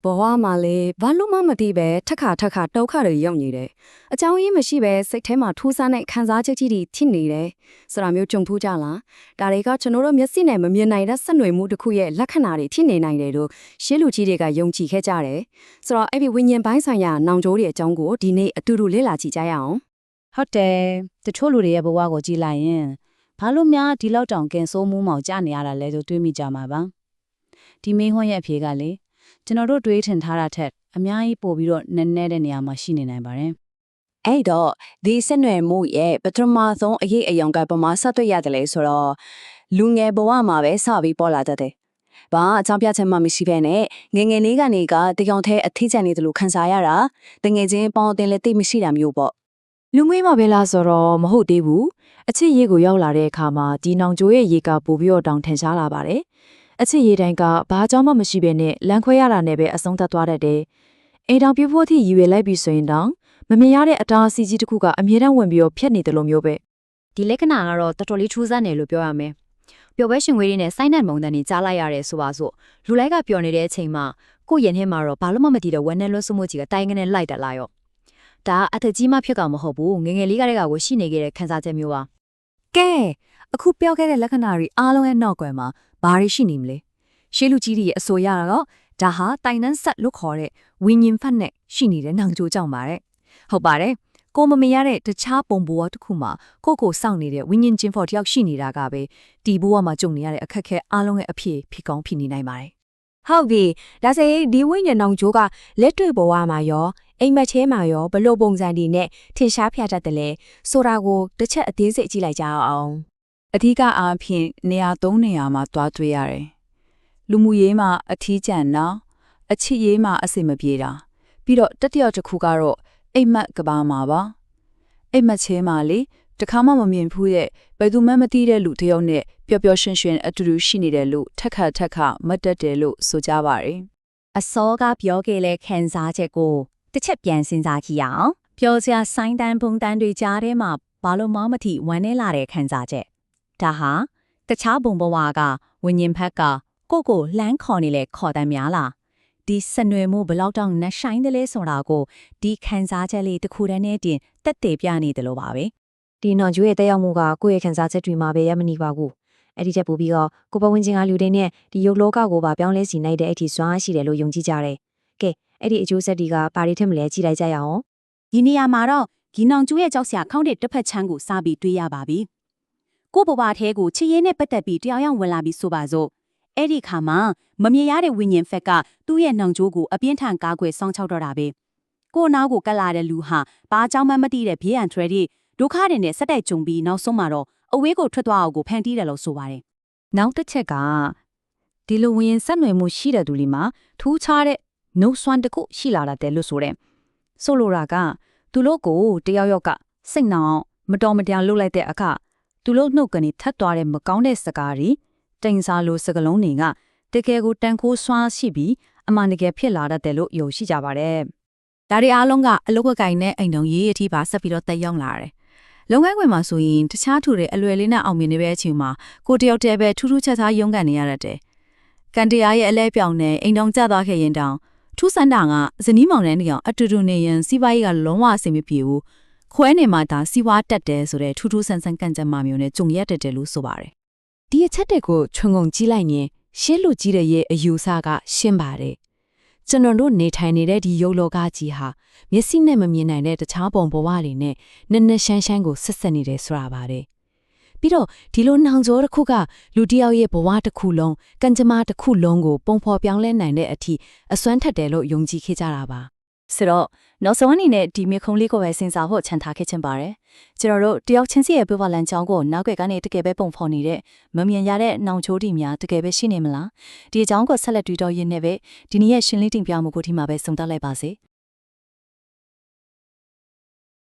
ဘဝမှာလေဘာလို့မှမသိပဲထက်ခါဒုက္ခတွေရောက်နေတယ်အကြောင်းရင်းမရှိပဲစိတ်ထဲမှာထူးဆန်းတဲ့ခံစားချက်ကြီးတွေဖြစ်နေတယ်ဆိုတာမျိုးကြုံဖူးကြလားဒါတွေကကျွန်တော်တို့မျက်စိနဲ့မမြင်နိုင်တဲ့ဆက်နွယ်မှုတစ်ခုရဲ့လက္ခဏာတွေဖြစ်နေနိုင်တယ်လို့ရှင်းလူကြီးတွေကယုံကြည်ခဲ့ကြတယ်ဆိုတော့အဲ့ဒီဝိညာဉ်ပိုင်းဆိုင်ရာနောင်ကြိုးတွေအကြောင်းကိုဒီနေ့အတူတူလေ့လာကြည့်ကြရအောင်ဟုတ်တယ်တချို့လူတွေရဲ့ဘဝကိုကြည့်လိုက်ရင်ဘာလို့များဒီလောက်တောင်ကင်ဆိုးမှုမောင်ကြနေရတာလဲဆိုတွေးမိကြမှာပါဒီမင်းဟွန်းရဲ့အဖြေကလေကျွန်တော်တို့တွေးထင်ထားတာထက်အများကြီးပိုပြီးတော့နည်းနည်းတဲ့နေရာမှာရှိနေနိုင်ပါတယ်အဲ့တော့ဒီဆက်နွယ်မှုရဲ့ပထမဆုံးအရေးအယံကပမာဆက်တွေ့ရတယ်လေဆိုတော့လူငယ်ဘဝမှာပဲစပြီးပေါ်လာတတ်တယ်။ဘာအကြောင်းပြချက်မှမရှိဘဲနဲ့ငယ်ငယ်လေးကနေကတယောက်တည်းအထီးကျန်နေတယ်လို့ခံစားရတာတငယ်ချင်းပေါင်းတင်လည်းသိမရှိတာမျိုးပေါ့ လူငွေမှာပဲလားဆိုတော့မဟုတ်သေးဘူးအချစ်ရေးကိုရောက်လာတဲ့အခါမှာဒီနောင်ကြိုးရဲ့ရေကပိုပြီးတော့တောင်ထင်ရှားလာပါတယ်အချစ်ရေးတိုင်းကဘာကြောင့်မှမရှိဘဲနဲ့လမ်းခွဲရတာနဲ့ပဲအဆုံးသတ်သွားတတ်တယ်အိမ်တောင်ပြဖို့အထိရည်ရွယ်လိုက်ပြီးဆိုရင်တောင်မမြင်ရတဲ့အတားအဆီးကြီးတစ်ခုကအမြဲတမ်းဝင်ပြီးတော့ဖျက်နေတယ်လို့မျိုးပဲ ဒီလက္ခဏာကတော့တော်တော်လေးထူးဆန်းတယ်လို့ပြောရမယ်ပျော်ပွဲရှင်ငွေတွေနဲ့စိုင်းနှံမုံတန်တွေကြားလိုက်ရတယ်ဆိုပါစို့လူလိုက်ကပျော်နေတဲ့အချိန်မှာကိုယ့်ရင်ထဲမှာတော့ဘာလို့မှမသိတဲ့ဝမ်းနဲ့လွတ်ဆုမှုကြီးကတိုင်းကနေလိုက်တက်လာရောဒါအသက်ကြီးမှဖြစ်ကောင်မဟုတ်ဘူးငငယ်လေးကတည်းကကိုရှိနေခဲ့တဲ့ခံစားချက်မျိုးပါကဲအခုပြောခဲ့တဲ့လက္ခဏာတွေအားလုံးရဲ့နောက်ကွယ်မှာဘာတွေရှိနေမလဲရှေးလူကြီးတွေရဲ့အဆိုရတာတော့ဒါဟာတိုင်တန်းဆက်လို့ခေါ်တဲ့ဝိညာဉ်ဖက်နဲ့ရှိနေတဲ့နောင်ကြိုးကြောင့်ပါတဲ့ဟုတ်ပါတယ်ကိုမမရတဲ့တခြားပုံဘဝတစ်ခုမှာကိုစောင့်နေတဲ့ဝိညာဉ်ချင်းဖော်တယောက်ရှိနေတာကပဲဒီဘဝမှာကြုံနေရတဲ့အခက်အခဲအားလုံးရဲ့အဖြစ်ဖြစ်ကောင်းဖြစ်နေနိုင်ပါတယ်ဟုတ်ပြီဒါဆိုရင်ဒီဝိညာဉ်နောင်ကြိုးကလက်တွေ့ဘဝမှာရောအိမ်မက်သေးမှာရောဘလို့ပုံစံတွေနဲ့ထင်ရှားပြတတ်တယ်လဲဆိုတာကိုတစ်ချက်အသေးစိတ်ကြည့်လိုက်ကြအောင် အထူးအားဖြင့်နေရာ၃နေရာမှာတွားတွေ့ရတယ်လူမှုရေးမှာအထီးကျန်တာအချစ်ရေးမှာအစိမပြေတာပြီးတော့တတိယတစ်ခုကတော့အိမ်မက်ကဘာမှာပါအိမ်မက်ချဲမှာလေတခါမှမမြင်ဘူးတဲ့ဘယ်သူမှမသိတဲ့လူတစ်ယောက်နဲ့ပျော်ပျော်ရွှင်ရွှင်အတူတူရှိနေတယ်လို့ထက်ခါမတ်တက်တယ်လို့ဆိုကြပါတယ်အစောကပြောခဲ့တဲ့ခံစားချက်ကိုတစ်ချက်ပြန်စဉ်းစားကြည့်အောင်ပြောစရာစိုင်းတန်းပုံတန်းတွေကြားထဲမှာဘာလို့မှမသိဝမ်းနေလာတဲ့ခံစားချက်ဒါဟာတခြားဘုံဘဝကဝิญဉ်ဖက်ကကိုလှမ်းခေါ်နေလေခေါ်တမ်းများလားဒီစနွယ်မှုဘလောက်တောင်နှဆိုင်တယ်လဲဆိုတာကိုဒီခံစားချက်လေးတစ်ခုတည်းနဲ့တင်တက်တည်ပြနေတယ်လို့ပါပဲ ဒီနောင်ကျိုးရဲ့တက်ရောက်မှုကကိုယ့်ရဲ့ခံစားချက်တွေမှာပဲရမနေပါဘူးအဲ့ဒီချက်ပို့ပြီးတော့ကိုပဝင်းချင်းကလူတွေနဲ့ဒီရုပ်လောကကိုပါပြောင်းလဲစီနိုင်တဲ့အထိစွမ်းအားရှိတယ်လို့ယုံကြည်ကြတယ်ကဲအဲ့ဒီအကျိုးဆက်တွေကပါရီထက်မလဲကြည့်လိုက်ကြရအောင် ဒီနေရာမှာတော့ဂီနောင်ကျိုးရဲ့ကြောက်စရာခေါင်းတဲ့တစ်ဖက်ချမ်းကိုစားပြီးတွေးရပါပြီကိုဘဝထဲကိုချစ်ရေးနဲ့ပတ်သက်ပြီးတရားရောက်ဝင်လာပြီးဆိုပါစို့အဲ့ဒီခါမှာမမြင်ရတဲ့ဝိညာဉ်ဖက်ကသူ့ရဲ့နောင်ကျိုးကိုအပြင်းထန်ကားကွယ်စောင့်ချောက်တော့တာပဲကိုအနားကိုကပ်လာတဲ့လူဟာဘာကြောင့်မှမသိတဲ့ဘေးအန္တရာယ်တွေဒုက္ခတွေနဲ့ဆက်တိုက်ကြုံပြီးနောက်ဆုံးမှာတော့အဝေးကိုထွက်သွားအောင်ကိုဖန်တီးတယ်လို့ဆိုပါတယ် နောက်တစ်ချက်ကဒီလိုဝิญဉ်ဆက်နွယ်မှုရှိတဲ့သူတွေမှာထူးခြားတဲ့နှုတ်ဆွမ်းတစ်ခုရှိလာတယ်လို့ဆိုတယ်ဆိုလိုတာကသူတို့ကိုတယောက်ယောက်ကစိတ်နှောင်မတော်မတရားလုပ်လိုက်တဲ့အခါသူတို့နှုတ်ကနေထပ်သွားတဲ့မကောင်းတဲ့စကားတွေတိမ်စားလိုစကလုံးတွေကတကယ်ကိုတန်ခိုးစွာရှိပြီးအမှန်တကယ်ဖြစ်လာတတ်တယ်လို့ယုံရှိကြပါတယ်ဒါတွေအားလုံးကအလုတ်ကိုင်နဲ့အိမ်တုံရေးအထိပါဆက်ပြီးတော့တက်ရောက်လာတယ်လုပ်ငန်းခွင်မှာဆိုရင်တခြားသူတွေအလွယ်လေးနဲ့အောင်မြင်နေတဲ့အချိန်မှာကိုတယောက်တည်းပဲထူးထူးခြားခြားရုန်းကန်နေရတတ်တယ်။ကန်တရားရဲ့အလဲပြောင်နဲ့အိမ်တောင်ကျသွားခဲ့ရင်တောင်ထူးဆန်းတာကဇနီးမောင်နှံနေအောင်အတူတူနေရင်စီးပွားရေးကလုံးဝအဆင်မပြေဘူး။ခွဲနေမှသာစီးပွားတက်တယ်ဆိုတဲ့ထူးထူးဆန်းဆန်းကန့်ကြမ်းမှမျိုးနဲ့ကြုံရတတ်တယ်လို့ဆိုပါတယ် ဒီအချက်တွေကိုခြုံငုံကြည့်လိုက်ရင်ရှင်းလူကြီးတဲ့ရဲ့အယူဆကရှင်းပါတယ်ကျွန်တော်တို့နေထိုင်နေတဲ့ဒီရုပ်လောကကြီးဟာမျက်စိနဲ့မမြင်နိုင်တဲ့တခြားပုံဘဝတွေနဲ့နက်နက်ရှမ်းရှမ်းကိုဆက်ဆက်နေတယ်ဆိုတာပါတယ်ပြီးတော့ဒီလိုနောင်ကျော်တစ်ခုကလူတစ်ယောက်ရဲ့ဘဝတစ်ခုလုံးကံကြမ္မာတစ်ခုလုံးကိုပုံဖော်ပြောင်းလဲနိုင်တဲ့အထိအစွမ်းထက်တယ်လို့ယုံကြည်ခဲ့ကြတာပါဆိုတော့နောက်ဆုံးအနေနဲ့ဒီမြေခုံလေးကိုပဲစဉ်းစားဖို့ခြံထားခဲ့ချင်ပါတယ်ကျွန်တော်တို့တယောက်ချင်းစီရဲ့ပြပလန်ချောင်းကိုနောက်ွယ်ကနေတကယ်ပဲပုံဖော်နေတဲ့မမြင်ရတဲ့နောင်ချိုးတီများတကယ်ပဲရှိနေမလားဒီအကြောင်းကိုဆက်လက်တွေ့တော့ရင်းနဲ့ပဲဒီနေ့ရဲ့ရှင်းလင်းတင်ပြမှုကိုဒီမှာပဲဆုံးသတ်လိုက်ပါစေ